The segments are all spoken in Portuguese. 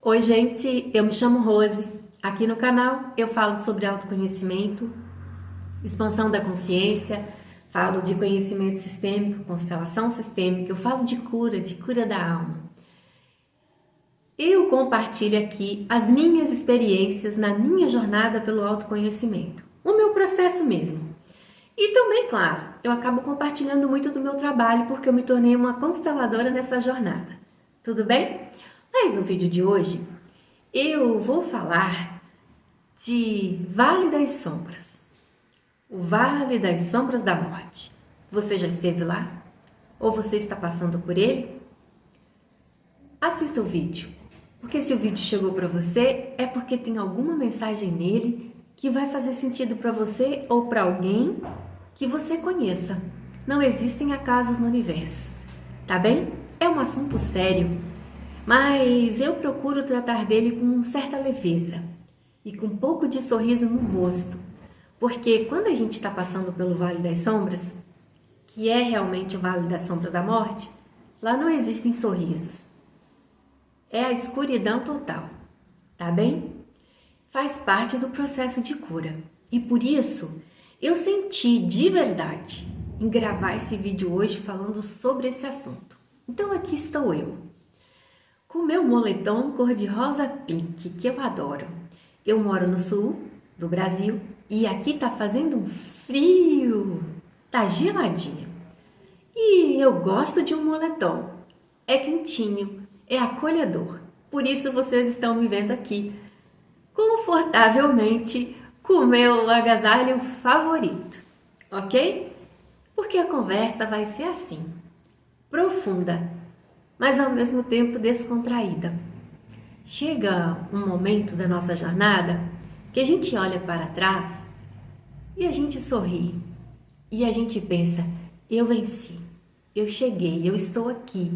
Oi, gente, eu me chamo Rose. Aqui no canal eu falo sobre autoconhecimento, expansão da consciência, falo de conhecimento sistêmico, constelação sistêmica, eu falo de cura da alma. Eu compartilho aqui as minhas experiências na minha jornada pelo autoconhecimento, o meu processo mesmo. E também, claro, eu acabo compartilhando muito do meu trabalho porque eu me tornei uma consteladora nessa jornada. Tudo bem? Mas no vídeo de hoje eu vou falar de Vale das Sombras, o Vale das Sombras da Morte. Você já esteve lá? Ou você está passando por ele? Assista o vídeo, porque se o vídeo chegou para você é porque tem alguma mensagem nele que vai fazer sentido para você ou para alguém que você conheça. Não existem acasos no universo, tá bem? É um assunto sério, mas eu procuro tratar dele com certa leveza e com um pouco de sorriso no rosto, porque quando a gente está passando pelo Vale das Sombras, que é realmente o Vale da Sombra da Morte, lá não existem sorrisos. É a escuridão total, tá bem? Faz parte do processo de cura. E por isso, eu senti de verdade em gravar esse vídeo hoje falando sobre esse assunto. Então aqui estou eu, com o meu moletom cor-de-rosa pink, que eu adoro. Eu moro no sul do Brasil e aqui tá fazendo um frio, tá geladinho. E eu gosto de um moletom, é quentinho, é acolhedor. Por isso vocês estão me vendo aqui, confortavelmente, com o meu agasalho favorito, ok? Porque a conversa vai ser assim, profunda, mas ao mesmo tempo descontraída. Chega um momento da nossa jornada que a gente olha para trás e a gente sorri e a gente pensa: eu venci, eu cheguei, eu estou aqui,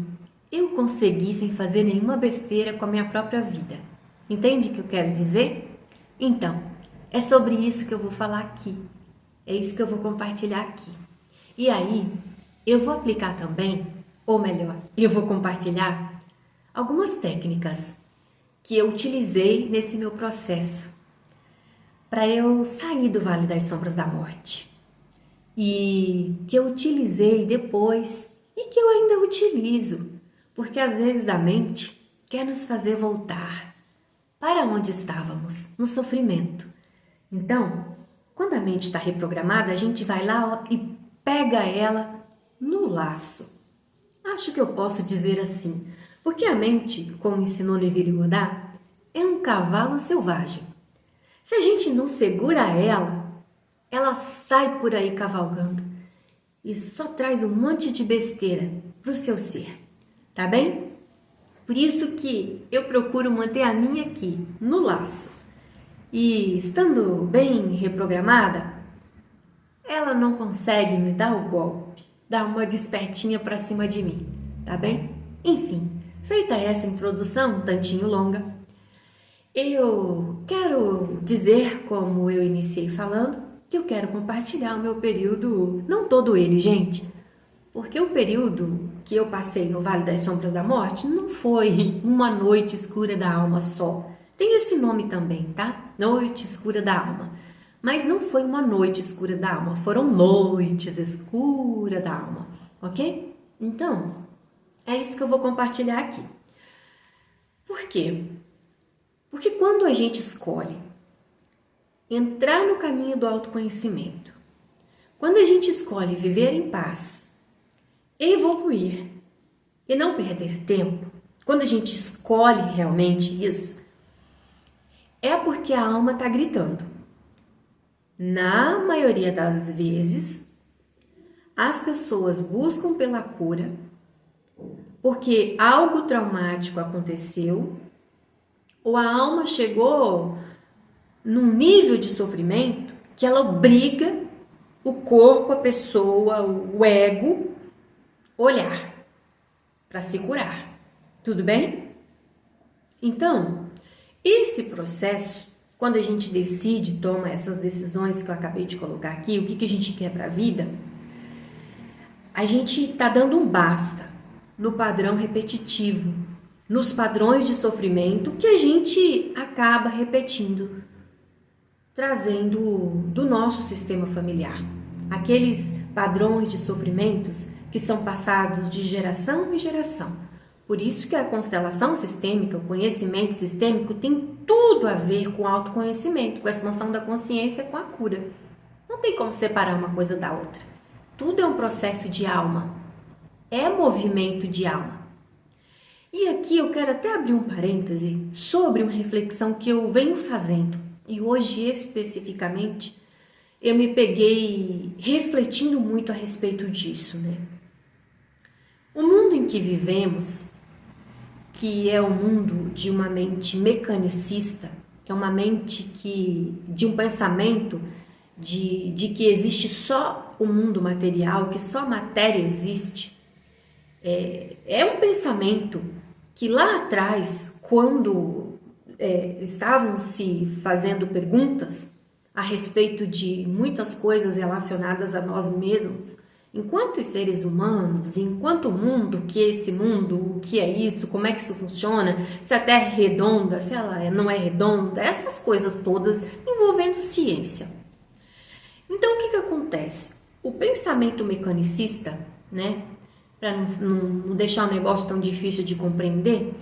eu consegui sem fazer nenhuma besteira com a minha própria vida. Entende o que eu quero dizer? Então, é sobre isso que eu vou falar aqui. É isso que eu vou compartilhar aqui. E aí, eu vou aplicar também, ou melhor, eu vou compartilhar algumas técnicas que eu utilizei nesse meu processo para eu sair do Vale das Sombras da Morte. E que eu utilizei depois e que eu ainda utilizo, porque às vezes a mente quer nos fazer voltar para onde estávamos, no sofrimento. Então, quando a mente está reprogramada, a gente vai lá e pega ela no laço. Acho que eu posso dizer assim, porque a mente, como ensinou Levi Godard, é um cavalo selvagem. Se a gente não segura ela, ela sai por aí cavalgando e só traz um monte de besteira para o seu ser, tá bem? Por isso que eu procuro manter a minha aqui, no laço. E estando bem reprogramada, ela não consegue me dar o golpe, dar uma despertinha para cima de mim, tá bem? Enfim, feita essa introdução um tantinho longa, eu quero dizer, como eu iniciei falando, que eu quero compartilhar o meu período, não todo ele, gente, porque o período que eu passei no Vale das Sombras da Morte não foi uma noite escura da alma só. Tem esse nome também, tá? Noite escura da alma. Mas não foi uma noite escura da alma, foram noites escuras da alma, ok? Então, é isso que eu vou compartilhar aqui. Por quê? Porque quando a gente escolhe entrar no caminho do autoconhecimento, quando a gente escolhe viver em paz, evoluir e não perder tempo, quando a gente escolhe realmente isso, é porque a alma está gritando. Na maioria das vezes, as pessoas buscam pela cura porque algo traumático aconteceu ou a alma chegou num nível de sofrimento que ela obriga o corpo, a pessoa, o ego, olhar para se curar. Tudo bem? Então, esse processo, quando a gente decide, toma essas decisões que eu acabei de colocar aqui, o que a gente quer para a vida, a gente está dando um basta no padrão repetitivo nos padrões de sofrimento que a gente acaba repetindo, trazendo do nosso sistema familiar. Aqueles padrões de sofrimentos que são passados de geração em geração. Por isso que a constelação sistêmica, o conhecimento sistêmico, tem tudo a ver com o autoconhecimento, com a expansão da consciência, com a cura. Não tem como separar uma coisa da outra. Tudo é um processo de alma. É movimento de alma. E aqui eu quero até abrir um parêntese sobre uma reflexão que eu venho fazendo. E hoje, especificamente, eu me peguei refletindo muito a respeito disso, né? O mundo em que vivemos, que é o mundo de uma mente mecanicista, é uma mente de um pensamento de que existe só o mundo material, que só a matéria existe, é um pensamento que lá atrás, quando estavam se fazendo perguntas a respeito de muitas coisas relacionadas a nós mesmos, enquanto seres humanos, enquanto mundo, o que é esse mundo, o que é isso, como é que isso funciona, se a Terra é redonda, se ela não é redonda, essas coisas todas envolvendo ciência. Então, o que acontece? O pensamento mecanicista, né, para não deixar o negócio tão difícil de compreender,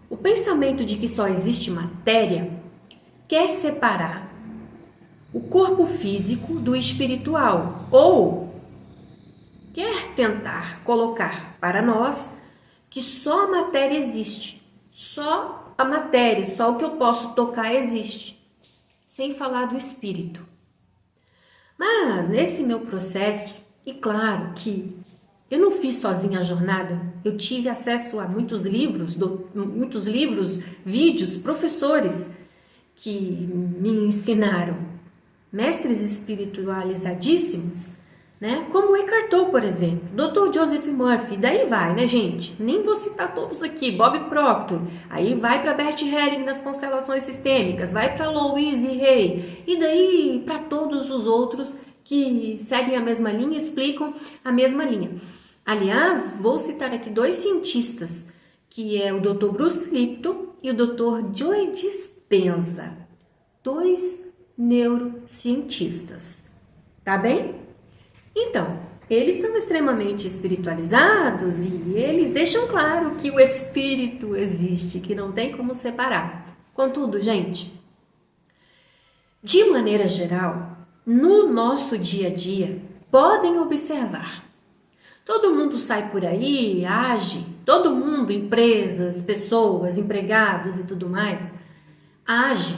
o pensamento de que só existe matéria quer separar o corpo físico do espiritual, ou quer tentar colocar para nós que só a matéria existe, só a matéria, só o que eu posso tocar existe, sem falar do espírito. Mas nesse meu processo, e claro que eu não fiz sozinha a jornada, eu tive acesso a muitos livros, vídeos, professores que me ensinaram, mestres espiritualizadíssimos, né? Como o Eckhart Tolle, por exemplo, Dr. Joseph Murphy, daí vai, né, gente? Nem vou citar todos aqui, Bob Proctor, aí vai para Bert Helling nas constelações sistêmicas, vai para Louise Hay, e daí para todos os outros que seguem a mesma linha e explicam a mesma linha. Aliás, vou citar aqui dois cientistas, que é o Dr. Bruce Lipton e o Dr. Joe Dispenza, dois neurocientistas, tá bem? Então, eles são extremamente espiritualizados e eles deixam claro que o espírito existe, que não tem como separar. Contudo, gente, de maneira geral, no nosso dia a dia, podem observar. Todo mundo sai por aí, age, todo mundo, empresas, pessoas, empregados e tudo mais, age.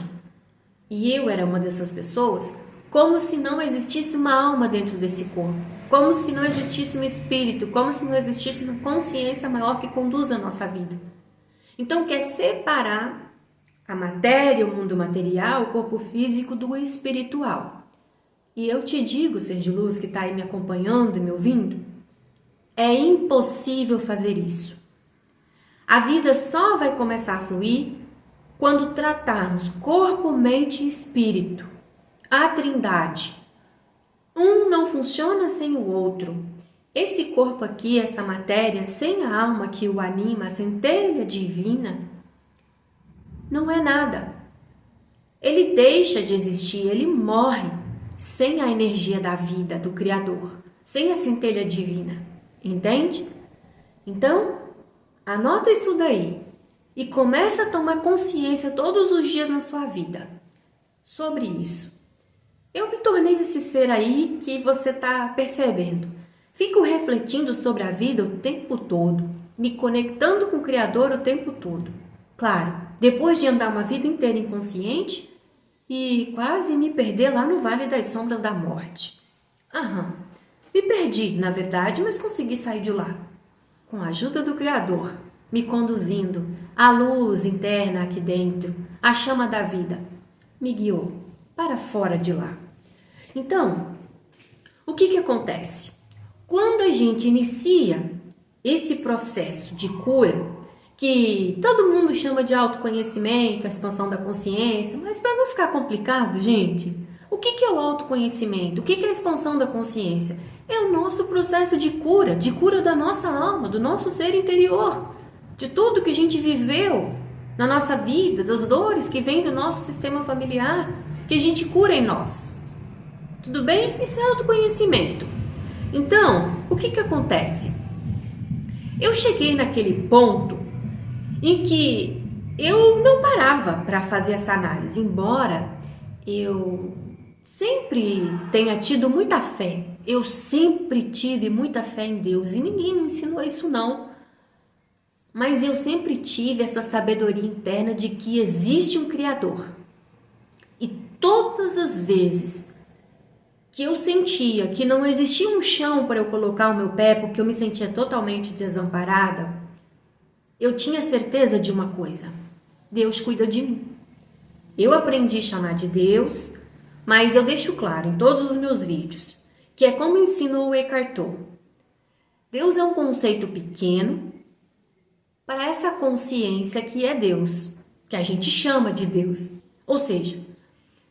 E eu era uma dessas pessoas, como se não existisse uma alma dentro desse corpo, como se não existisse um espírito, como se não existisse uma consciência maior que conduz a nossa vida. Então quer separar a matéria, o mundo material, o corpo físico do espiritual. E eu te digo, ser de luz que está aí me acompanhando e me ouvindo, é impossível fazer isso. A vida só vai começar a fluir quando tratarmos corpo, mente e espírito. A trindade. Um não funciona sem o outro. Esse corpo aqui, essa matéria, sem a alma que o anima, a centelha divina, não é nada. Ele deixa de existir, ele morre sem a energia da vida, do Criador, sem a centelha divina. Entende? Então, anota isso daí e começa a tomar consciência todos os dias na sua vida sobre isso. Eu me tornei esse ser aí que você está percebendo. Fico refletindo sobre a vida o tempo todo, me conectando com o Criador o tempo todo. Claro, depois de andar uma vida inteira inconsciente e quase me perder lá no Vale das Sombras da Morte. Me perdi, na verdade, mas consegui sair de lá. Com a ajuda do Criador, me conduzindo, a luz interna aqui dentro, a chama da vida, me guiou para fora de lá. Então, o que acontece? Quando a gente inicia esse processo de cura, que todo mundo chama de autoconhecimento, a expansão da consciência, mas para não ficar complicado, gente, o que é o autoconhecimento? O que é a expansão da consciência? É o nosso processo de cura da nossa alma, do nosso ser interior. de tudo que a gente viveu na nossa vida, das dores que vêm do nosso sistema familiar, que a gente cura em nós. Tudo bem? Isso é autoconhecimento. Então, o que acontece? Eu cheguei naquele ponto em que eu não parava para fazer essa análise, embora eu sempre tenha tido muita fé. Eu sempre tive muita fé em Deus e ninguém me ensinou isso não. Mas eu sempre tive essa sabedoria interna de que existe um Criador. E todas as vezes que eu sentia que não existia um chão para eu colocar o meu pé, porque eu me sentia totalmente desamparada, eu tinha certeza de uma coisa: Deus cuida de mim. Eu aprendi a chamar de Deus, mas eu deixo claro em todos os meus vídeos, que é como ensinou o Eckhart Tolle. Deus é um conceito pequeno para essa consciência que é Deus, que a gente chama de Deus. Ou seja,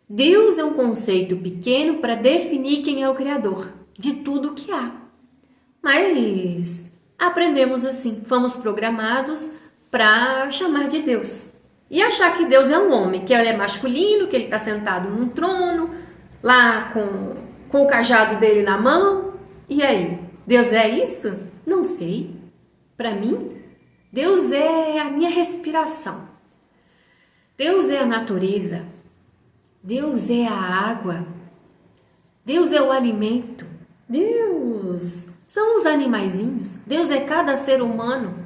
Deus é um conceito pequeno para definir quem é o Criador de tudo que há. Mas aprendemos assim, fomos programados para chamar de Deus. E achar que Deus é um homem, que ele é masculino, que ele está sentado num trono, lá com o cajado dele na mão. E aí, Deus é isso? Não sei. Para mim, Deus é a minha respiração. Deus é a natureza. Deus é a água. Deus é o alimento. Deus são os animaizinhos. Deus é cada ser humano.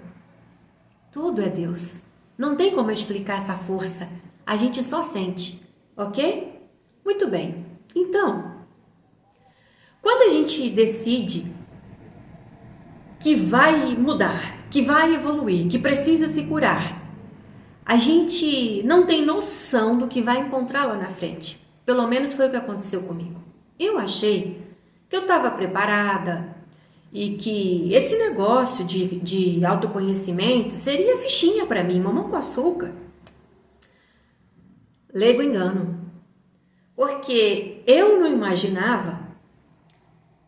Tudo é Deus. Não tem como explicar essa força. A gente só sente, ok? Muito bem. Então, quando a gente decide que vai mudar, que vai evoluir, que precisa se curar, a gente não tem noção do que vai encontrar lá na frente. Pelo menos foi o que aconteceu comigo. Eu achei que eu estava preparada e que esse negócio de autoconhecimento seria fichinha para mim, mamão com açúcar. Leigo engano. Porque eu não imaginava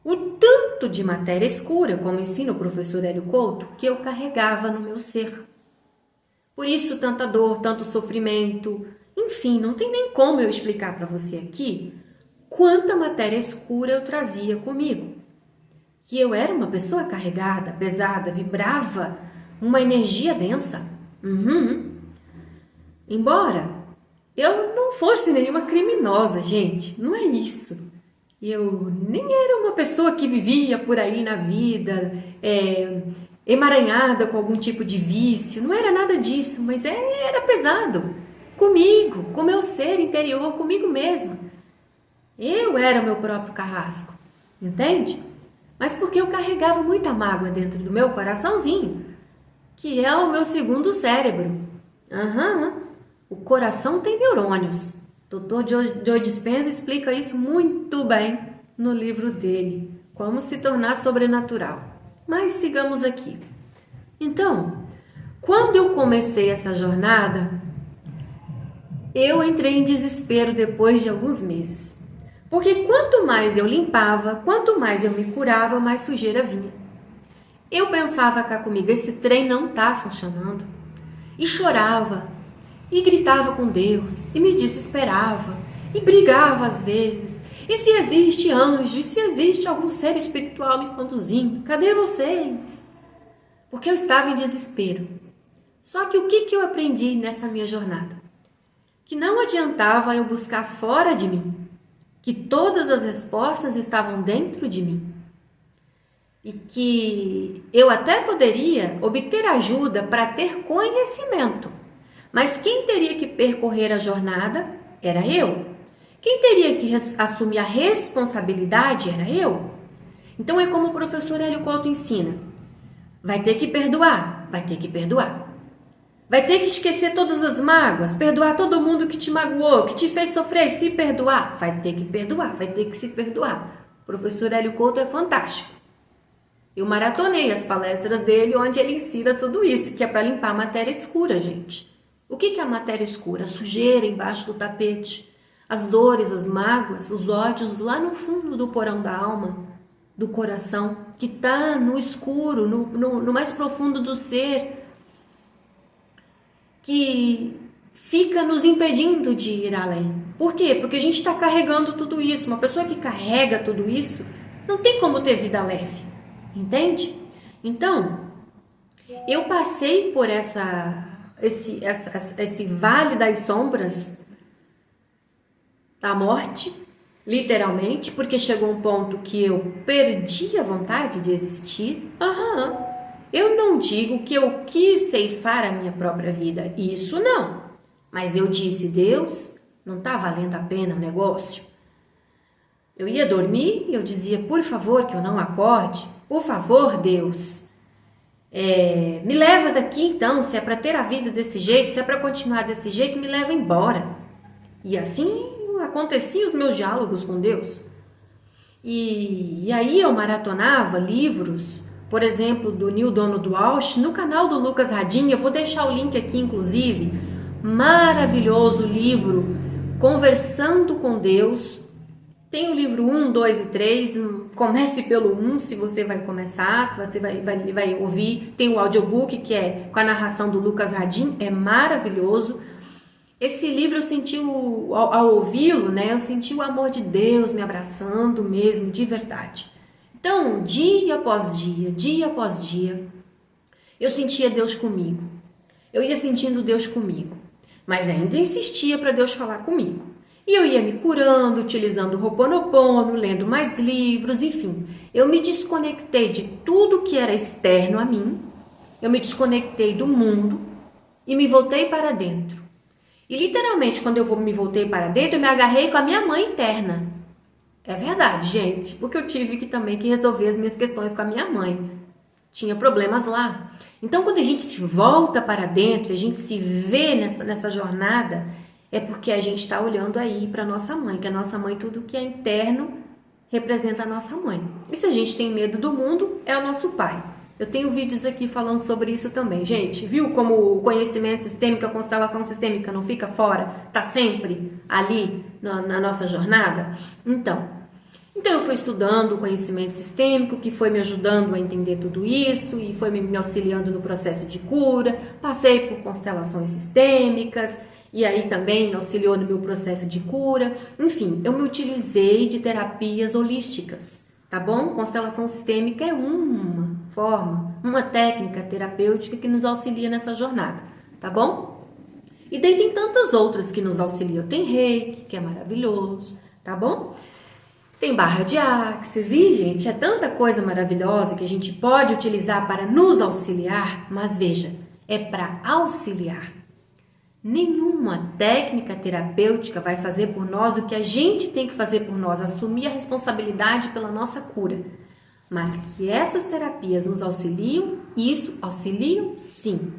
o tanto de matéria escura, como ensina o professor Hélio Couto, que eu carregava no meu ser. Por isso, tanta dor, tanto sofrimento, enfim, não tem nem como eu explicar para você aqui quanta matéria escura eu trazia comigo. Que eu era uma pessoa carregada, pesada, vibrava uma energia densa. Embora eu não fosse nenhuma criminosa, gente, não é isso. Eu nem era uma pessoa que vivia por aí na vida, emaranhada com algum tipo de vício, não era nada disso, mas era pesado. Comigo, com meu ser interior, comigo mesma. Eu era o meu próprio carrasco, entende? Mas porque eu carregava muita mágoa dentro do meu coraçãozinho, que é o meu segundo cérebro. O coração tem neurônios. Dr. Joe Dispenza explica isso muito bem no livro dele, Como se tornar sobrenatural. Mas sigamos aqui. Então, quando eu comecei essa jornada, eu entrei em desespero depois de alguns meses. Porque quanto mais eu limpava, quanto mais eu me curava, mais sujeira vinha. Eu pensava cá comigo, esse trem não tá funcionando. E chorava, e gritava com Deus, e me desesperava, e brigava às vezes. E se existe anjo, e se existe algum ser espiritual me conduzindo, cadê vocês? Porque eu estava em desespero. Só que o que eu aprendi nessa minha jornada? Que não adiantava eu buscar fora de mim, que todas as respostas estavam dentro de mim. E que eu até poderia obter ajuda para ter conhecimento, mas quem teria que percorrer a jornada era eu. Quem teria que assumir a responsabilidade era eu. Então é como o professor Hélio Couto ensina. Vai ter que perdoar, vai ter que perdoar. Vai ter que esquecer todas as mágoas, perdoar todo mundo que te magoou, que te fez sofrer, se perdoar. Vai ter que perdoar, vai ter que se perdoar. O professor Hélio Couto é fantástico. Eu maratonei as palestras dele, onde ele ensina tudo isso, que é para limpar a matéria escura, gente. O que é a matéria escura? A sujeira embaixo do tapete, as dores, as mágoas, os ódios lá no fundo do porão da alma, do coração, que está no escuro, no mais profundo do ser. que fica nos impedindo de ir além. Por quê? Porque a gente está carregando tudo isso. Uma pessoa que carrega tudo isso não tem como ter vida leve, entende? Então, eu passei por esse vale das sombras da morte, literalmente, porque chegou um ponto que eu perdi a vontade de existir. Eu não digo que eu quis ceifar a minha própria vida, isso não. Mas eu disse, Deus, não está valendo a pena o negócio. Eu ia dormir e eu dizia, por favor, que eu não acorde. Por favor, Deus, me leva daqui então, se é para ter a vida desse jeito, se é para continuar desse jeito, me leva embora. E assim aconteciam os meus diálogos com Deus. E aí eu maratonava livros, por exemplo, do Neil Donald Walsh, no canal do Lucas Radin. Eu vou deixar o link aqui, inclusive. Maravilhoso livro, Conversando com Deus. Tem o livro 1, 2 e 3. Comece pelo 1, se você vai começar, se você vai ouvir. Tem o audiobook, que é com a narração do Lucas Radin. É maravilhoso. Esse livro eu senti, ao ouvi-lo, né, eu senti o amor de Deus me abraçando mesmo, de verdade. Então, dia após dia, eu sentia Deus comigo. Eu ia sentindo Deus comigo, mas ainda insistia para Deus falar comigo. E eu ia me curando, utilizando o Ho'oponopono, lendo mais livros, enfim. Eu me desconectei de tudo que era externo a mim, eu me desconectei do mundo e me voltei para dentro. E literalmente, quando eu me voltei para dentro, eu me agarrei com a minha mãe interna. É verdade, gente, porque eu tive também que resolver as minhas questões com a minha mãe. Tinha problemas lá. Então, quando a gente se volta para dentro, a gente se vê nessa jornada, é porque a gente está olhando aí para a nossa mãe, que a nossa mãe, tudo que é interno, representa a nossa mãe. E se a gente tem medo do mundo, é o nosso pai. Eu tenho vídeos aqui falando sobre isso também. Gente, viu como o conhecimento sistêmico, a constelação sistêmica não fica fora? Está sempre ali na nossa jornada? Então, eu fui estudando o conhecimento sistêmico, que foi me ajudando a entender tudo isso e foi me auxiliando no processo de cura. Passei por constelações sistêmicas e aí também me auxiliou no meu processo de cura. Enfim, eu me utilizei de terapias holísticas, tá bom? Constelação sistêmica é uma forma, uma técnica terapêutica que nos auxilia nessa jornada, tá bom? E daí tem tantas outras que nos auxiliam. Tem Reiki, que é maravilhoso, tá bom? Tem barra de axis e, gente, é tanta coisa maravilhosa que a gente pode utilizar para nos auxiliar, mas veja, é para auxiliar. Nenhuma técnica terapêutica vai fazer por nós o que a gente tem que fazer por nós, assumir a responsabilidade pela nossa cura. Mas que essas terapias nos auxiliam, isso auxiliam sim.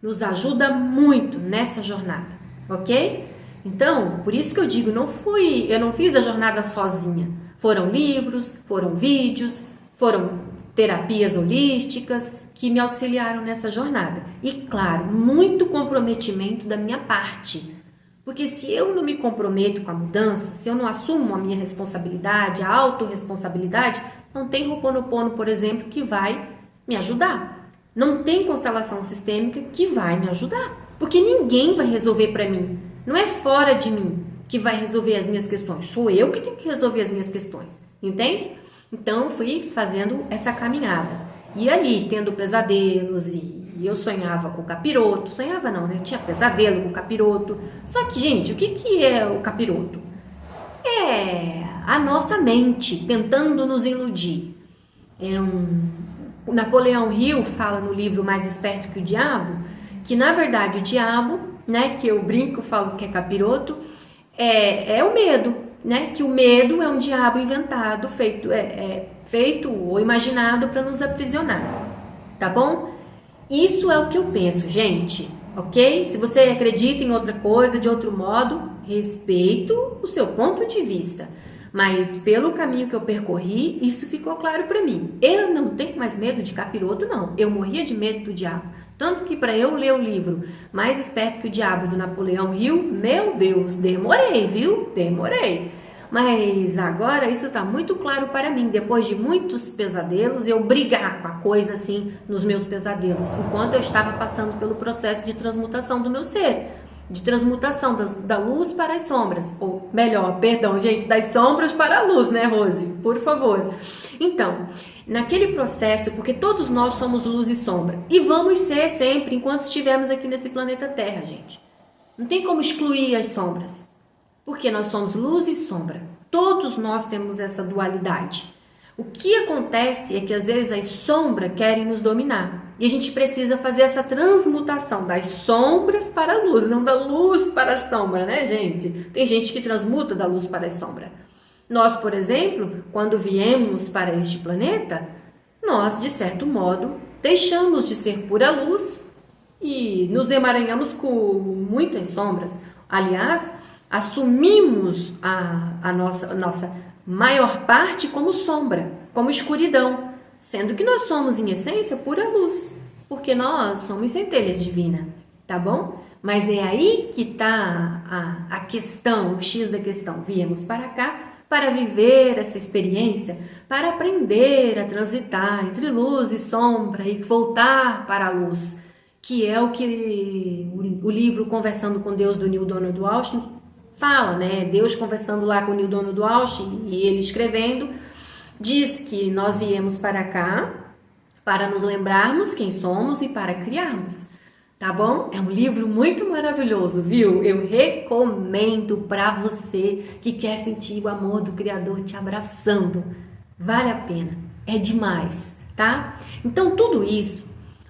Nos ajuda muito nessa jornada, ok? Então, por isso que eu digo, eu não fiz a jornada sozinha. Foram livros, foram vídeos, foram terapias holísticas que me auxiliaram nessa jornada. E claro, muito comprometimento da minha parte. Porque se eu não me comprometo com a mudança, se eu não assumo a minha responsabilidade, a autorresponsabilidade, não tem Ho'oponopono, por exemplo, que vai me ajudar. Não tem constelação sistêmica que vai me ajudar. Porque ninguém vai resolver para mim. Não é fora de mim que vai resolver as minhas questões. Sou eu que tenho que resolver as minhas questões. Entende? Então, eu fui fazendo essa caminhada. E ali, tendo pesadelos, e eu sonhava com o capiroto. Sonhava não, né? Eu tinha pesadelo com o capiroto. Só que, gente, o que é o capiroto? É a nossa mente tentando nos iludir. O Napoleão Hill fala no livro Mais Esperto que o Diabo, que na verdade o diabo, né, que eu brinco, falo que é capiroto, é o medo, né? Que o medo é um diabo inventado, feito ou imaginado para nos aprisionar, tá bom? Isso é o que eu penso, gente, ok? Se você acredita em outra coisa, de outro modo, respeito o seu ponto de vista, mas pelo caminho que eu percorri, isso ficou claro para mim. Eu não tenho mais medo de capiroto, não. Eu morria de medo do diabo. Tanto que para eu ler o livro Mais Esperto que o Diabo, do Napoleão Hill, meu Deus, demorei, viu? Demorei. Mas agora isso está muito claro para mim. Depois de muitos pesadelos, eu brigar com a coisa assim nos meus pesadelos, enquanto eu estava passando pelo processo de transmutação do meu ser, de transmutação da luz para as sombras, ou melhor, perdão, gente, das sombras para a luz, né, Rose? Por favor. Então, naquele processo, porque todos nós somos luz e sombra, e vamos ser sempre enquanto estivermos aqui nesse planeta Terra, gente. Não tem como excluir as sombras, porque nós somos luz e sombra. Todos nós temos essa dualidade. O que acontece é que às vezes as sombras querem nos dominar. E a gente precisa fazer essa transmutação das sombras para a luz, não da luz para a sombra, né, gente? Tem gente que transmuta da luz para a sombra. Nós, por exemplo, quando viemos para este planeta, nós, de certo modo, deixamos de ser pura luz e nos emaranhamos com muitas sombras. Aliás, assumimos a nossa maior parte como sombra, como escuridão, sendo que nós somos, em essência, pura luz, porque nós somos centelhas divinas, tá bom? Mas é aí que está a questão, o X da questão. Viemos para cá para viver essa experiência, para aprender a transitar entre luz e sombra e voltar para a luz, que é o que o livro Conversando com Deus, do Neale Donald Walsch, fala, né? Deus conversando lá com o Neale Donald Walsch e ele escrevendo, diz que nós viemos para cá para nos lembrarmos quem somos e para criarmos, tá bom? É um livro muito maravilhoso, viu? Eu recomendo para você que quer sentir o amor do Criador te abraçando. Vale a pena, é demais, tá? Então tudo isso,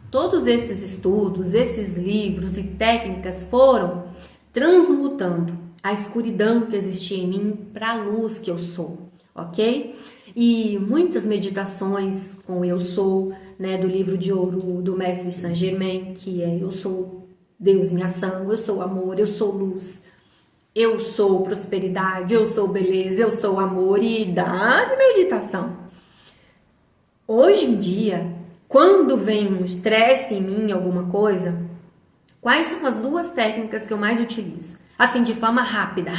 todos esses estudos, esses livros e técnicas foram transmutando a escuridão que existia em mim para a luz que eu sou, ok? E muitas meditações com Eu Sou, né, do livro de ouro do Mestre Saint Germain, que é Eu Sou Deus em Ação, Eu Sou Amor, Eu Sou Luz, Eu Sou Prosperidade, Eu Sou Beleza, Eu Sou Amor, e da meditação. Hoje em dia, quando vem um estresse em mim, alguma coisa, quais são as duas técnicas que eu mais utilizo? Assim, de forma rápida,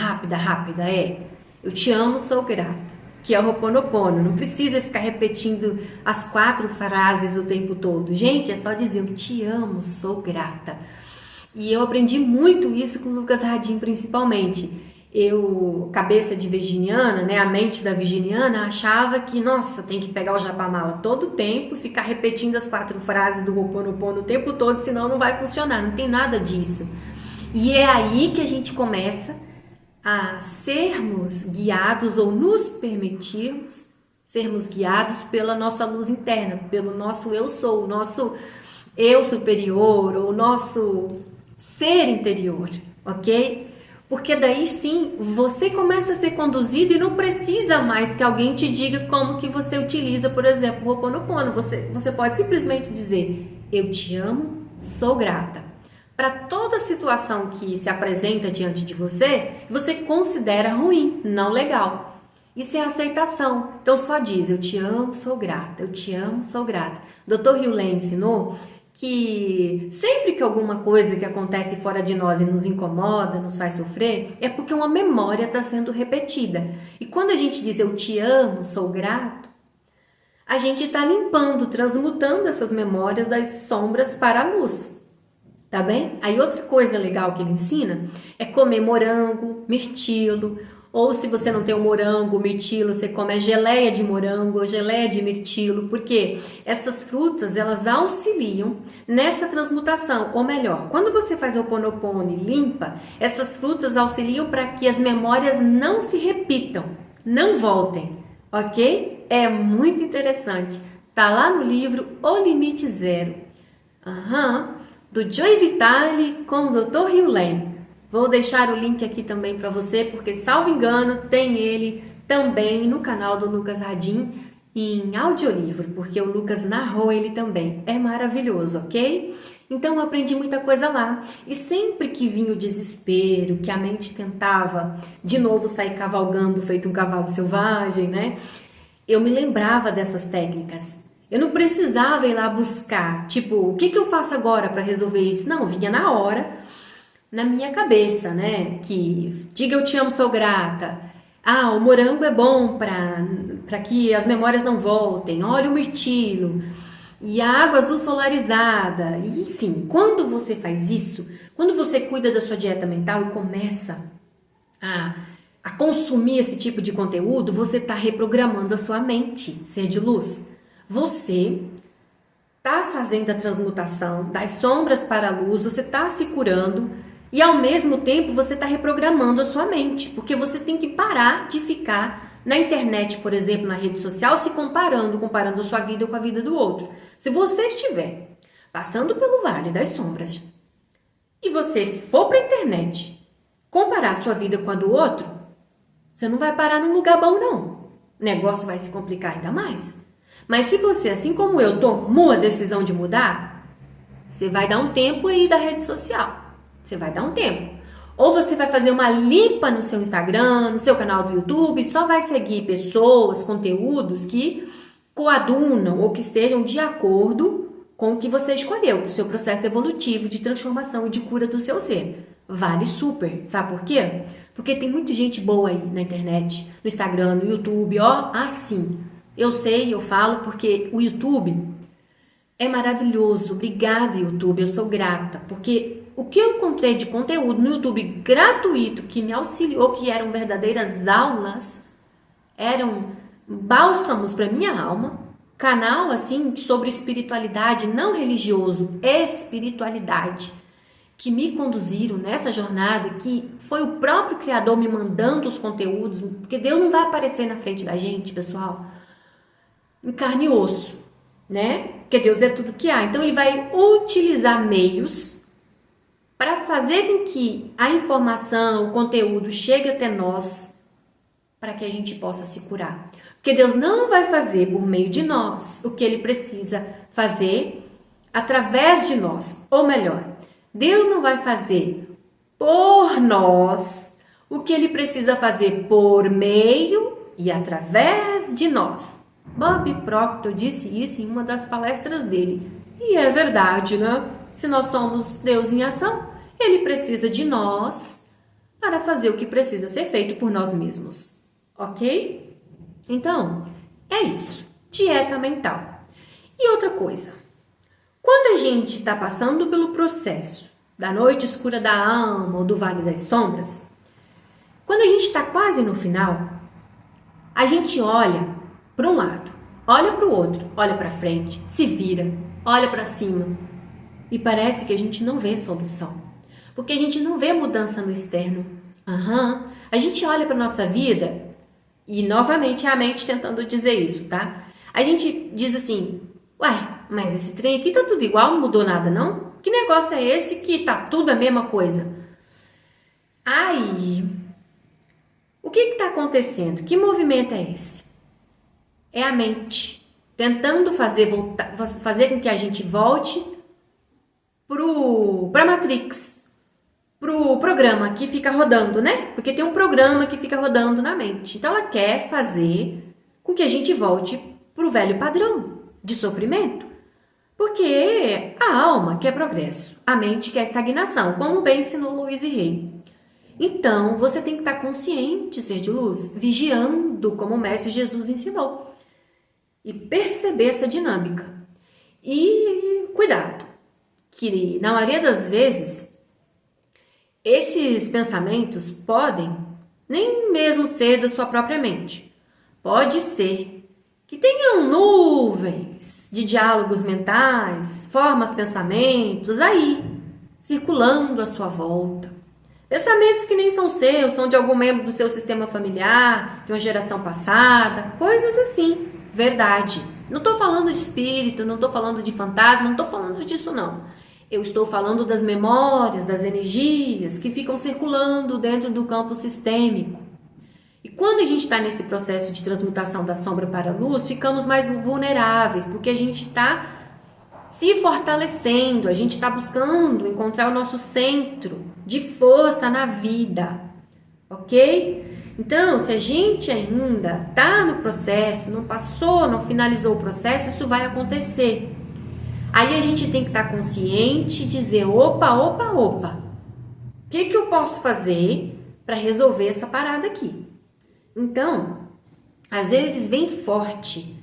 eu te amo, sou grata, que é o Ho'oponopono. Não precisa ficar repetindo as 4 frases o tempo todo. Gente, é só dizer, eu te amo, sou grata. E eu aprendi muito isso com o Lucas Hadin, principalmente. Eu, cabeça de virginiana, né, a mente da virginiana, achava que, nossa, tem que pegar o japamala todo o tempo, ficar repetindo as 4 frases do Ho'oponopono o tempo todo, senão não vai funcionar, não tem nada disso. E é aí que a gente começa a sermos guiados ou nos permitirmos sermos guiados pela nossa luz interna, pelo nosso eu sou, o nosso eu superior, ou o nosso ser interior, ok? Porque daí sim, você começa a ser conduzido e não precisa mais que alguém te diga como que você utiliza, por exemplo, o Ho'oponopono. Você pode simplesmente dizer, eu te amo, sou grata. Para toda situação que se apresenta diante de você, você considera ruim, não legal. Isso é aceitação. Então só diz, eu te amo, sou grata, eu te amo, sou grata. Dr. Hugh Lane ensinou que sempre que alguma coisa que acontece fora de nós e nos incomoda, nos faz sofrer, é porque uma memória está sendo repetida. E quando a gente diz eu te amo, sou grato, a gente está limpando, transmutando essas memórias das sombras para a luz. Tá bem? Aí outra coisa legal que ele ensina é comer morango, mirtilo, ou se você não tem o morango, o mirtilo, você come a geleia de morango ou geleia de mirtilo, porque essas frutas, elas auxiliam nessa transmutação, ou melhor, quando você faz o Ho'oponopono e limpa, essas frutas auxiliam para que as memórias não se repitam, não voltem, ok? É muito interessante, tá lá no livro O Limite Zero. Do Joy Vitale com o Dr. Hugh Lane. Vou deixar o link aqui também para você, porque, salvo engano, tem ele também no canal do Lucas Hadin em audiolivro, porque o Lucas narrou ele também. É maravilhoso, ok? Então, eu aprendi muita coisa lá. E sempre que vinha o desespero, que a mente tentava de novo sair cavalgando, feito um cavalo selvagem, né? Eu me lembrava dessas técnicas. Eu não precisava ir lá buscar, tipo, o que eu faço agora para resolver isso? Não, vinha na hora, na minha cabeça, né? Que diga eu te amo, sou grata. Ah, o morango é bom para que as memórias não voltem. Olha o mirtilo. E a água azul solarizada. Enfim, quando você faz isso, quando você cuida da sua dieta mental e começa a consumir esse tipo de conteúdo, você está reprogramando a sua mente, ser de luz. Você está fazendo a transmutação das sombras para a luz, você está se curando e ao mesmo tempo você está reprogramando a sua mente, porque você tem que parar de ficar na internet, por exemplo, na rede social, se comparando a sua vida com a vida do outro. Se você estiver passando pelo vale das sombras e você for para a internet comparar a sua vida com a do outro, você não vai parar num lugar bom, não. O negócio vai se complicar ainda mais. Mas se você, assim como eu, tomou a decisão de mudar, você vai dar um tempo aí da rede social. Você vai dar um tempo. Ou você vai fazer uma limpa no seu Instagram, no seu canal do YouTube, só vai seguir pessoas, conteúdos que coadunam ou que estejam de acordo com o que você escolheu, o seu processo evolutivo de transformação e de cura do seu ser. Vale super. Sabe por quê? Porque tem muita gente boa aí na internet, no Instagram, no YouTube, ó, assim. Eu sei, eu falo porque o YouTube é maravilhoso. Obrigada, YouTube, eu sou grata, porque o que eu encontrei de conteúdo no YouTube gratuito que me auxiliou, que eram verdadeiras aulas, eram bálsamos para minha alma, canal assim sobre espiritualidade, não religioso, espiritualidade, que me conduziram nessa jornada, que foi o próprio Criador me mandando os conteúdos, porque Deus não vai aparecer na frente da gente, pessoal, em carne e osso, né? Porque Deus é tudo que há. Então ele vai utilizar meios para fazer com que a informação, o conteúdo chegue até nós, para que a gente possa se curar. Porque Deus não vai fazer por meio de nós o que ele precisa fazer através de nós. Ou melhor, Deus não vai fazer por nós o que ele precisa fazer por meio e através de nós. Bob Proctor disse isso em uma das palestras dele. E é verdade, né? Se nós somos Deus em ação, ele precisa de nós para fazer o que precisa ser feito por nós mesmos. Ok? Então, é isso. Dieta mental. E outra coisa. Quando a gente está passando pelo processo da noite escura da alma ou do vale das sombras, quando a gente está quase no final, a gente olha para um lado, olha para o outro, olha para frente, se vira, olha para cima e parece que a gente não vê solução, porque a gente não vê mudança no externo. A gente olha para nossa vida e novamente é a mente tentando dizer isso, tá? A gente diz assim, ué, mas esse trem aqui tá tudo igual, não mudou nada não? Que negócio é esse que tá tudo a mesma coisa? Aí, o que tá acontecendo? Que movimento é esse? É a mente tentando fazer com que a gente volte pra Matrix, pro programa que fica rodando, né? Porque tem um programa que fica rodando na mente. Então ela quer fazer com que a gente volte pro velho padrão de sofrimento. Porque a alma quer progresso, a mente quer estagnação, como bem ensinou Louise Hay. Então você tem que estar consciente, ser de luz, vigiando como o Mestre Jesus ensinou. E perceber essa dinâmica. E cuidado, que na maioria das vezes, esses pensamentos podem nem mesmo ser da sua própria mente. Pode ser que tenham nuvens de diálogos mentais, formas, pensamentos aí, circulando à sua volta. Pensamentos que nem são seus, são de algum membro do seu sistema familiar, de uma geração passada, coisas assim. Verdade. Não estou falando de espírito, não estou falando de fantasma, não estou falando disso não. Eu estou falando das memórias, das energias que ficam circulando dentro do campo sistêmico. E quando a gente está nesse processo de transmutação da sombra para a luz, ficamos mais vulneráveis, porque a gente está se fortalecendo, a gente está buscando encontrar o nosso centro de força na vida, ok? Então, se a gente ainda está no processo, não passou, não finalizou o processo, isso vai acontecer. Aí a gente tem que estar consciente e dizer, opa, o que eu posso fazer para resolver essa parada aqui? Então, às vezes vem forte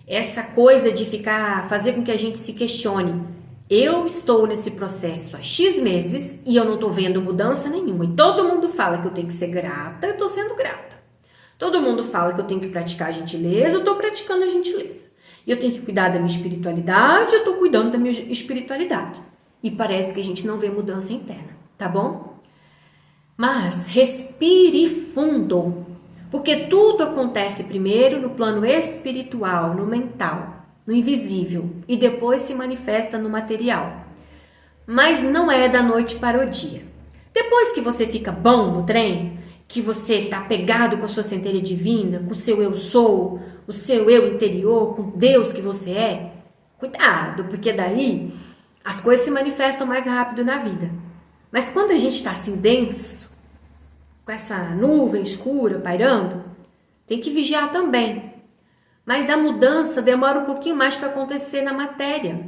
essa coisa de fazer com que a gente se questione. Eu estou nesse processo há X meses e eu não estou vendo mudança nenhuma. E todo mundo fala que eu tenho que ser grata, eu estou sendo grata. Todo mundo fala que eu tenho que praticar a gentileza, eu estou praticando a gentileza. E eu tenho que cuidar da minha espiritualidade, eu estou cuidando da minha espiritualidade. E parece que a gente não vê mudança interna, tá bom? Mas respire fundo, porque tudo acontece primeiro no plano espiritual, no mental, no invisível, e depois se manifesta no material. Mas não é da noite para o dia. Depois que você fica bom no trem, que você está pegado com a sua centelha divina, com o seu eu sou, o seu eu interior, com Deus que você é, cuidado, porque daí as coisas se manifestam mais rápido na vida. Mas quando a gente está assim denso, com essa nuvem escura pairando, tem que vigiar também. Mas a mudança demora um pouquinho mais para acontecer na matéria.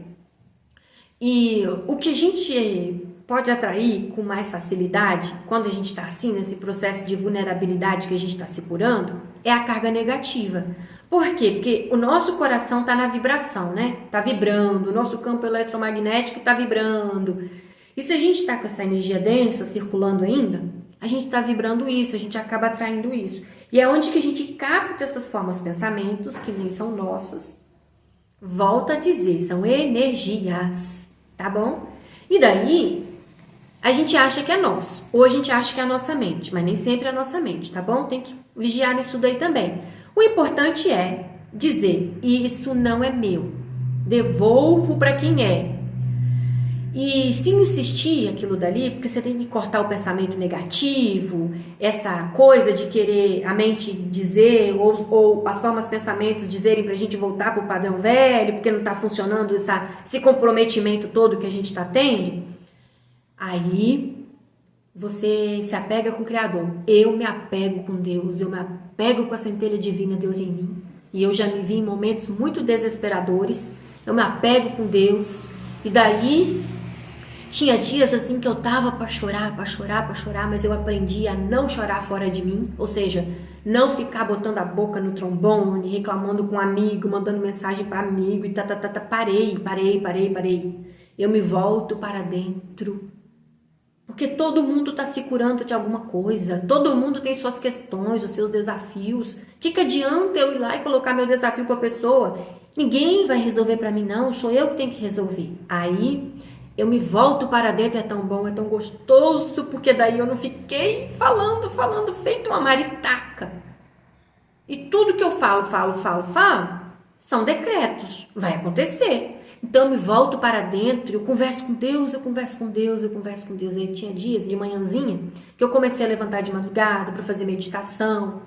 E o que a gente pode atrair com mais facilidade, quando a gente está assim, nesse processo de vulnerabilidade que a gente está se curando, é a carga negativa. Por quê? Porque o nosso coração está na vibração, né? Está vibrando, o nosso campo eletromagnético está vibrando. E se a gente está com essa energia densa circulando ainda, a gente está vibrando isso, a gente acaba atraindo isso. E é onde que a gente capta essas formas de pensamentos, que nem são nossas. Volto a dizer, são energias, tá bom? E daí, a gente acha que é nosso, ou a gente acha que é a nossa mente, mas nem sempre é a nossa mente, tá bom? Tem que vigiar nisso daí também. O importante é dizer, isso não é meu, devolvo para quem é. E se insistir aquilo dali, porque você tem que cortar o pensamento negativo, essa coisa de querer a mente dizer, ou as formas de pensamentos dizerem pra gente voltar pro padrão velho, porque não tá funcionando esse comprometimento todo que a gente tá tendo, aí você se apega com o Criador. Eu me apego com Deus, eu me apego com a centelha divina Deus em mim. E eu já me vi em momentos muito desesperadores, eu me apego com Deus, e daí tinha dias assim que eu tava para chorar, mas eu aprendi a não chorar fora de mim, ou seja, não ficar botando a boca no trombone, reclamando com um amigo, mandando mensagem para amigo e parei. Eu me volto para dentro. Porque todo mundo tá se curando de alguma coisa, todo mundo tem suas questões, os seus desafios. O que adianta eu ir lá e colocar meu desafio para a pessoa? Ninguém vai resolver para mim não, sou eu que tenho que resolver. Aí eu me volto para dentro, é tão bom, é tão gostoso, porque daí eu não fiquei falando, feito uma maritaca. E tudo que eu falo, são decretos, vai acontecer. Então eu me volto para dentro, eu converso com Deus. Aí tinha dias de manhãzinha que eu comecei a levantar de madrugada para fazer meditação.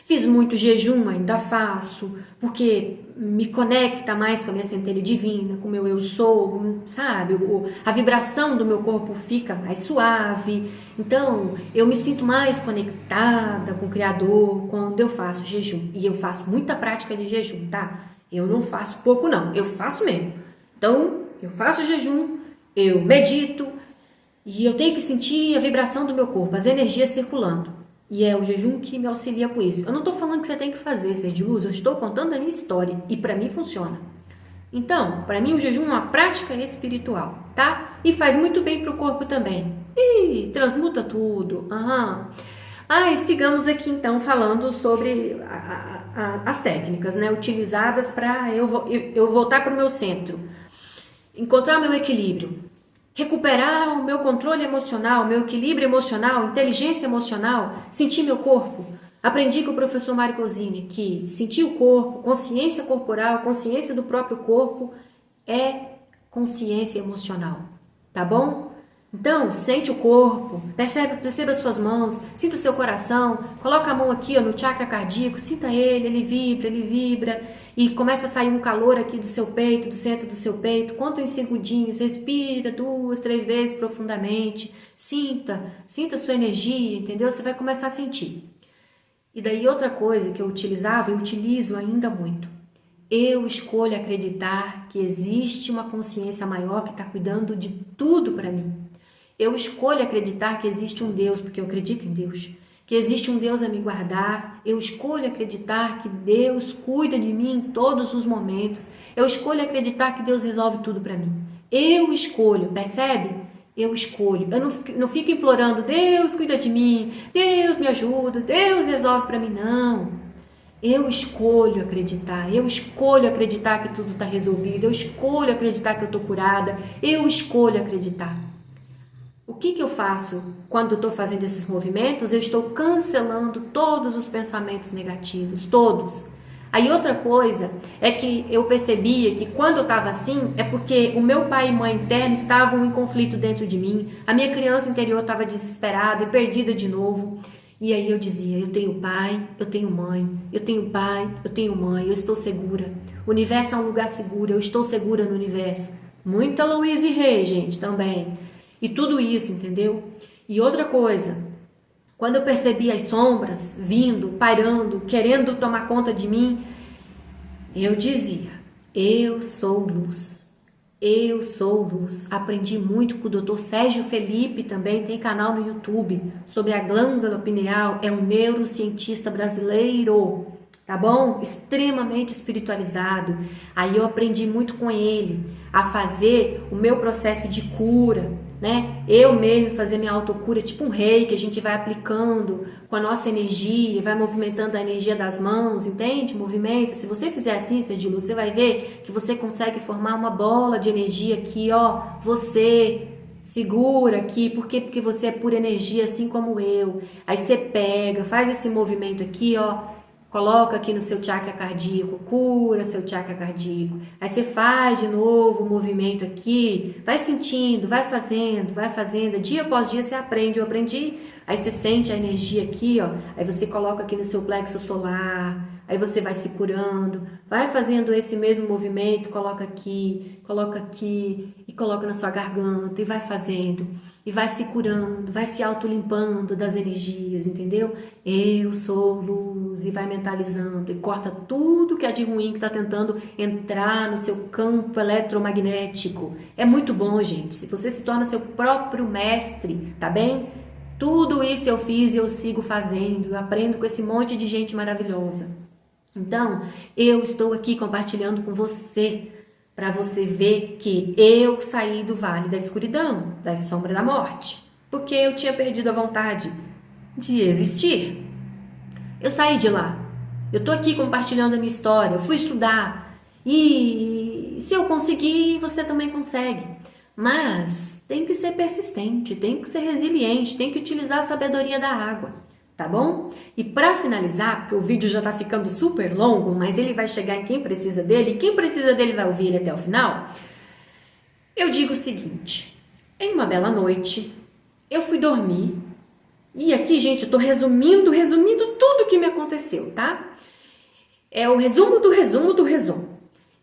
Fiz muito jejum, ainda faço, porque me conecta mais com a minha centelha divina, com o meu eu sou, sabe? A vibração do meu corpo fica mais suave. Então, eu me sinto mais conectada com o Criador quando eu faço jejum. E eu faço muita prática de jejum, tá? Eu não faço pouco, não. Eu faço mesmo. Então, eu faço jejum, eu medito e eu tenho que sentir a vibração do meu corpo, as energias circulando. E é o jejum que me auxilia com isso. Eu não estou falando que você tem que fazer ser de luz, eu estou contando a minha história e para mim funciona. Então, para mim o jejum é uma prática espiritual, tá? E faz muito bem para o corpo também. E transmuta tudo. E sigamos aqui então falando sobre as técnicas, né, utilizadas para eu voltar para o meu centro, encontrar o meu equilíbrio, recuperar o meu controle emocional, meu equilíbrio emocional, inteligência emocional, sentir meu corpo. Aprendi com o professor Mário Cosini que sentir o corpo, consciência corporal, consciência do próprio corpo é consciência emocional, tá bom? Então, sente o corpo, perceba as suas mãos, sinta o seu coração, coloca a mão aqui no chakra cardíaco, sinta ele vibra, e começa a sair um calor aqui do seu peito, do centro do seu peito. Conta em segundinhos, respira 2, 3 vezes profundamente, sinta a sua energia, entendeu? Você vai começar a sentir. E daí outra coisa que eu utilizava e utilizo ainda muito, eu escolho acreditar que existe uma consciência maior que está cuidando de tudo para mim. Eu escolho acreditar que existe um Deus, porque eu acredito em Deus, que existe um Deus a me guardar. Eu escolho acreditar que Deus cuida de mim em todos os momentos. Eu escolho acreditar que Deus resolve tudo para mim. Eu escolho, percebe? Eu escolho. Eu não fico implorando, Deus cuida de mim, Deus me ajuda, Deus resolve para mim. Não. Eu escolho acreditar que tudo está resolvido. Eu escolho acreditar que eu estou curada. Eu escolho acreditar. O que eu faço quando estou fazendo esses movimentos? Eu estou cancelando todos os pensamentos negativos, todos. Aí outra coisa é que eu percebia que quando eu estava assim, é porque o meu pai e mãe interno estavam em conflito dentro de mim, a minha criança interior estava desesperada e perdida de novo. E aí eu dizia, eu tenho pai, eu tenho mãe, eu tenho pai, eu tenho mãe, eu estou segura. O universo é um lugar seguro, eu estou segura no universo. Muita Louise Hay, gente, também. E tudo isso, entendeu? E outra coisa, quando eu percebi as sombras vindo, pairando, querendo tomar conta de mim, eu dizia, eu sou luz, eu sou luz. Aprendi muito com o Dr. Sérgio Felipe, também tem canal no YouTube, sobre a glândula pineal, é um neurocientista brasileiro, tá bom? Extremamente espiritualizado. Aí eu aprendi muito com ele a fazer o meu processo de cura, né? Eu mesmo fazer minha autocura, tipo um reiki, que a gente vai aplicando com a nossa energia, vai movimentando a energia das mãos, entende? Movimenta. Se você fizer assim, ser de luz, você vai ver que você consegue formar uma bola de energia aqui, ó. Você segura aqui, por quê? Porque você é pura energia, assim como eu. Aí você pega, faz esse movimento aqui, ó. Coloca aqui no seu chakra cardíaco, cura seu chakra cardíaco. Aí você faz de novo o movimento aqui, vai sentindo, vai fazendo. Dia após dia você aprende, eu aprendi. Aí você sente a energia aqui, ó. Aí você coloca aqui no seu plexo solar. Aí você vai se curando, vai fazendo esse mesmo movimento, coloca aqui e coloca na sua garganta e vai fazendo. E vai se curando, vai se autolimpando das energias, entendeu? Eu sou luz, e vai mentalizando, e corta tudo que é de ruim que está tentando entrar no seu campo eletromagnético. É muito bom, gente, se você se torna seu próprio mestre, tá bem? Tudo isso eu fiz e eu sigo fazendo, eu aprendo com esse monte de gente maravilhosa. Então, eu estou aqui compartilhando com você, para você ver que eu saí do vale da escuridão, da sombra da morte, porque eu tinha perdido a vontade de existir. Eu saí de lá. Eu tô aqui compartilhando a minha história, eu fui estudar e se eu conseguir, você também consegue. Mas tem que ser persistente, tem que ser resiliente, tem que utilizar a sabedoria da água. Tá bom? E para finalizar, porque o vídeo já tá ficando super longo, mas ele vai chegar em quem precisa dele, e quem precisa dele vai ouvir ele até o final, eu digo o seguinte, em uma bela noite, eu fui dormir, e aqui, gente, eu tô resumindo tudo o que me aconteceu, tá? É o resumo do resumo do resumo.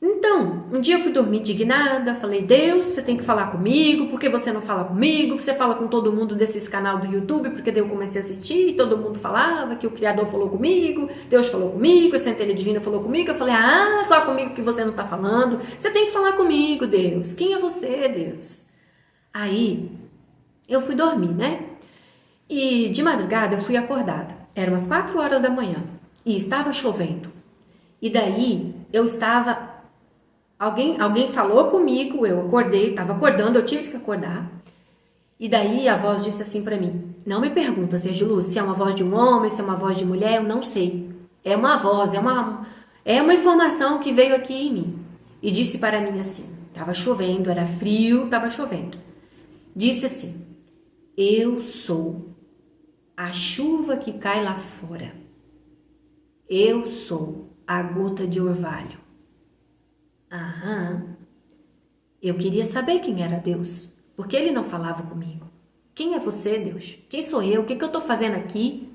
Então, um dia eu fui dormir indignada, falei, Deus, você tem que falar comigo, por que você não fala comigo? Você fala com todo mundo desses canal do YouTube, porque daí eu comecei a assistir e todo mundo falava que o Criador falou comigo, Deus falou comigo, a Centelha Divina falou comigo. Eu falei, só comigo que você não tá falando. Você tem que falar comigo, Deus. Quem é você, Deus? Aí, eu fui dormir, né? E de madrugada eu fui acordada. Eram as 4 horas da manhã e estava chovendo. E daí, eu estava... Alguém falou comigo, eu acordei, estava acordando, eu tive que acordar. E daí a voz disse assim para mim, não me pergunta, Sérgio Luz, se é uma voz de um homem, se é uma voz de mulher, eu não sei. É uma voz, é uma informação que veio aqui em mim. E disse para mim assim, estava chovendo, era frio, estava chovendo. Disse assim, eu sou a chuva que cai lá fora. Eu sou a gota de orvalho. Eu queria saber quem era Deus, porque ele não falava comigo. Quem é você, Deus? Quem sou eu? O que eu estou fazendo aqui?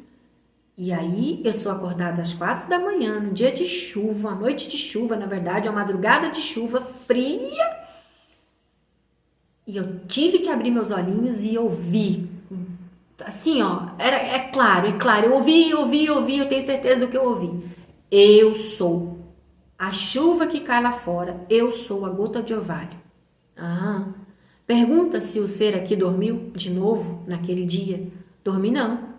E aí eu sou acordada às 4 da manhã, num dia de chuva, uma noite de chuva, na verdade, uma madrugada de chuva fria. E eu tive que abrir meus olhinhos e ouvi. Assim, ó, é claro, eu ouvi, eu tenho certeza do que eu ouvi. Eu sou a chuva que cai lá fora, eu sou a gota de orvalho. Pergunta se o ser aqui dormiu de novo naquele dia. Dormi não.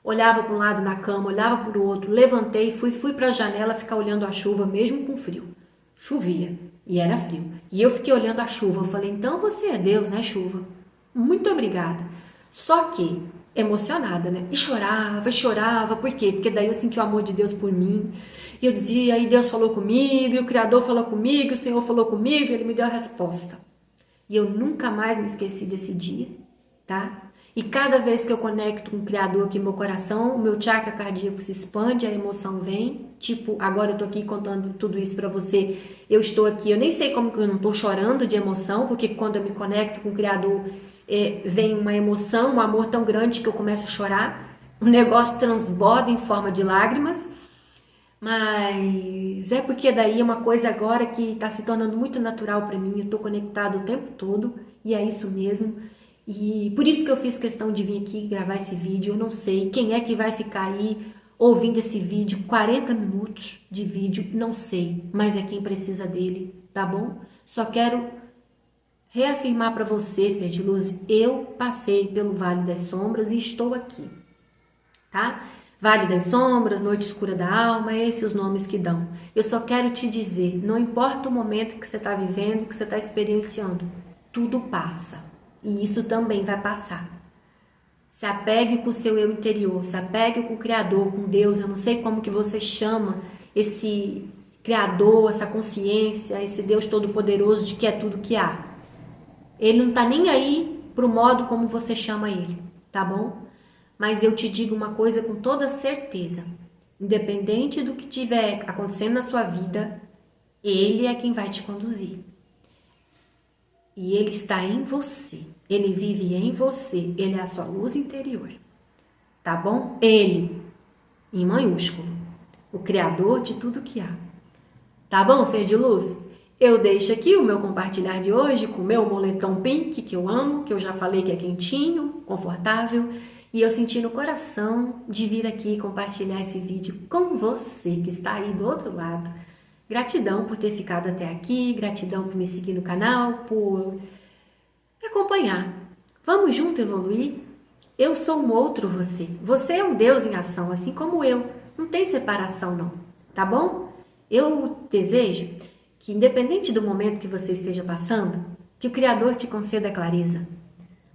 Olhava para um lado na cama, olhava para o outro, levantei, fui para a janela ficar olhando a chuva mesmo com frio. Chovia e era frio. E eu fiquei olhando a chuva. Eu falei, então você é Deus, né, chuva? Muito obrigada. Só que emocionada, né? E chorava. Por quê? Porque daí eu senti o amor de Deus por mim. E eu dizia, e Deus falou comigo, e o Criador falou comigo, o Senhor falou comigo, e Ele me deu a resposta. E eu nunca mais me esqueci desse dia, tá? E cada vez que eu conecto com o Criador aqui no meu coração, o meu chakra cardíaco se expande, a emoção vem. Tipo, agora eu tô aqui contando tudo isso pra você. Eu estou aqui, eu nem sei como que eu não tô chorando de emoção, porque quando eu me conecto com o Criador, vem uma emoção, um amor tão grande que eu começo a chorar. O negócio transborda em forma de lágrimas. Mas é porque daí é uma coisa agora que está se tornando muito natural para mim. Eu estou conectado o tempo todo e é isso mesmo. E por isso que eu fiz questão de vir aqui gravar esse vídeo. Eu não sei quem é que vai ficar aí ouvindo esse vídeo, 40 minutos de vídeo, não sei, mas é quem precisa dele, tá bom? Só quero reafirmar para você, ser de luz, eu passei pelo Vale das Sombras e estou aqui, tá? Vale das Sombras, Noite Escura da Alma, esses os nomes que dão. Eu só quero te dizer, não importa o momento que você está vivendo, que você está experienciando, tudo passa. E isso também vai passar. Se apegue com o seu eu interior, se apegue com o Criador, com Deus, eu não sei como que você chama esse Criador, essa consciência, esse Deus Todo-Poderoso de que é tudo que há. Ele não está nem aí pro modo como você chama ele, tá bom? Mas eu te digo uma coisa com toda certeza, independente do que tiver acontecendo na sua vida, ele é quem vai te conduzir. E ele está em você, ele vive em você, ele é a sua luz interior, tá bom? Ele, em maiúsculo, o Criador de tudo que há. Tá bom, ser de luz? Eu deixo aqui o meu compartilhar de hoje com o meu moletom pink, que eu amo, que eu já falei que é quentinho, confortável, e eu senti no coração de vir aqui compartilhar esse vídeo com você que está aí do outro lado. Gratidão por ter ficado até aqui, gratidão por me seguir no canal, por me acompanhar. Vamos junto evoluir? Eu sou um outro você. Você é um Deus em ação, assim como eu. Não tem separação não, tá bom? Eu desejo que, independente do momento que você esteja passando, que o Criador te conceda a clareza.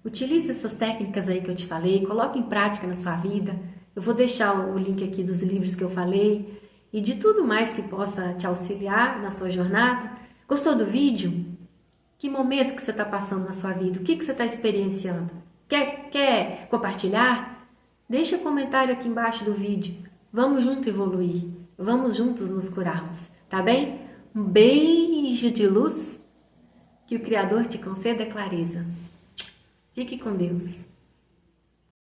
Utilize essas técnicas aí que eu te falei, coloque em prática na sua vida. Eu vou deixar o link aqui dos livros que eu falei e de tudo mais que possa te auxiliar na sua jornada. Gostou do vídeo? Que momento que você está passando na sua vida? O que você está experienciando? Quer compartilhar? Deixa um comentário aqui embaixo do vídeo. Vamos junto evoluir. Vamos juntos nos curarmos, tá bem? Um beijo de luz. Que o Criador te conceda clareza. Fique com Deus.